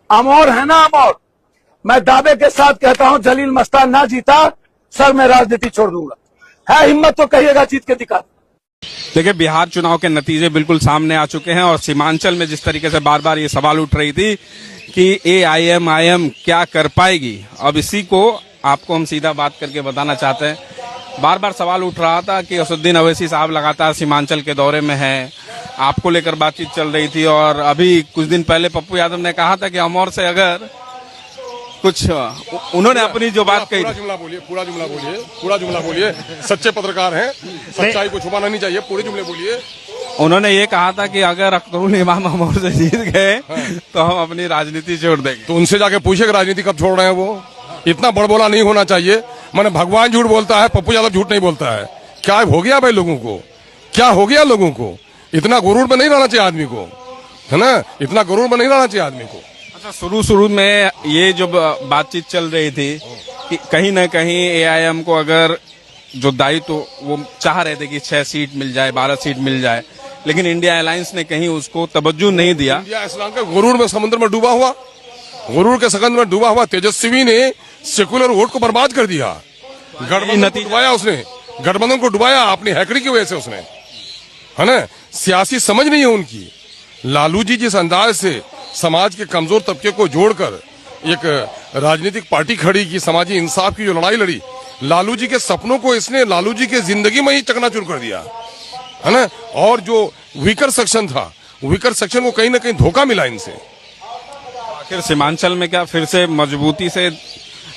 अमौर है ना अमौर। मैं दावे के साथ कहता हूं जलील मस्तान ना जीता सर मैं राजनीति छोड़ दूंगा। है हिम्मत तो कहिएगा जीत के दिखा। देखिए, बिहार चुनाव के नतीजे बिल्कुल सामने आ चुके हैं और सीमांचल में जिस तरीके से बार बार ये सवाल उठ रही थी कि AIM क्या कर पाएगी, अब इसी को आपको हम सीधा बात करके बताना चाहते हैं। बार बार सवाल उठ रहा था कि असदुद्दीन अवैसी साहब लगातार सीमांचल के दौरे में हैं, आपको लेकर बातचीत चल रही थी और अभी कुछ दिन पहले पप्पू यादव ने कहा था कि अमौर से अगर कुछ उन्होंने अपनी जो बात कही, पूरा जुमला बोलिए। सच्चे पत्रकार हैं, सच्चाई को छुपाना नहीं चाहिए, पूरे जुमले बोलिए। उन्होंने ये कहा था कि अगर अख्तरुल इमाम अमौर से जीत गए तो हम अपनी राजनीति छोड़ देंगे। तो उनसे जाके पूछे कि राजनीति कब छोड़ रहे हैं वो। इतना बड़बोला नहीं होना चाहिए। मैंने भगवान झूठ बोलता है, पप्पू यादव झूठ नहीं बोलता है। क्या हो गया भाई लोगों को, क्या हो गया लोगों को। इतना गुरूर में नहीं रहना चाहिए आदमी को, है ना, इतना गुरूर में नहीं रहना चाहिए आदमी को। अच्छा, शुरू में ये जो बातचीत चल रही थी कि कहीं ना कहीं AIM को अगर जो दायित्व वो चाह रहे थे कि 6 सीट मिल जाए, 12 सीट मिल जाए, लेकिन इंडिया अलायंस ने कहीं उसको तवज्जो नहीं दिया। इंडिया इस्लाम के गुरूर में समुद्र में डूबा हुआ, गुरूर के समुद्र में डूबा हुआ तेजस्वी ने सेकुलर वोट को बर्बाद कर दिया। गठबंधन को डुबाया उसने, गठबंधन को डुबाया अपनी हैकड़ी की वजह से उसने, है ना। सियासी समझ नहीं है उनकी। लालू जी जिस अंदाज से समाज के कमजोर तबके को जोड़कर एक राजनीतिक पार्टी खड़ी की, समाजी इंसाफ की जो लड़ाई लड़ी, लालू जी के सपनों को इसने लालू जी के जिंदगी में ही चकनाचूर कर दिया, है ना। और जो वीकर सेक्शन था, वीकर सेक्शन को कहीं ना कहीं धोखा मिला इनसे। आखिर सीमांचल में क्या फिर से मजबूती से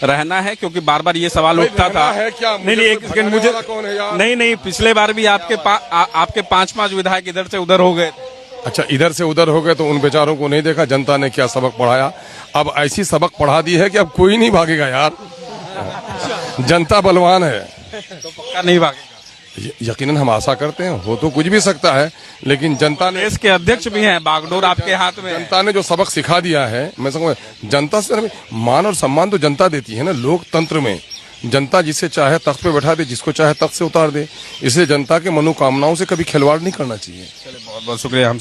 रहना है, क्योंकि बार बार ये सवाल उठता था। है क्या? नहीं, मुझे कौन है यार? नहीं, पिछले बार भी आपके 5 विधायक इधर से उधर हो गए। अच्छा, इधर से उधर हो गए तो उन बेचारों को नहीं देखा जनता ने क्या सबक पढ़ाया। अब ऐसी सबक पढ़ा दी है कि अब कोई नहीं भागेगा यार। जनता बलवान है तो पक्का नहीं भागेगा। यकीनन हम आशा करते हैं, हो तो कुछ भी सकता है, लेकिन जनता ने, देश के अध्यक्ष भी हैं, बागडोर आपके हाथ में। जनता ने जो सबक सिखा दिया है, मैं समझ, जनता से मान और सम्मान तो जनता देती है ना। लोकतंत्र में जनता जिसे चाहे तख्त पे बैठा दे, जिसको चाहे तख्त से उतार दे। इसलिए जनता के मनोकामनाओं से कभी खिलवाड़ नहीं करना चाहिए। चलिए, बहुत बहुत शुक्रिया।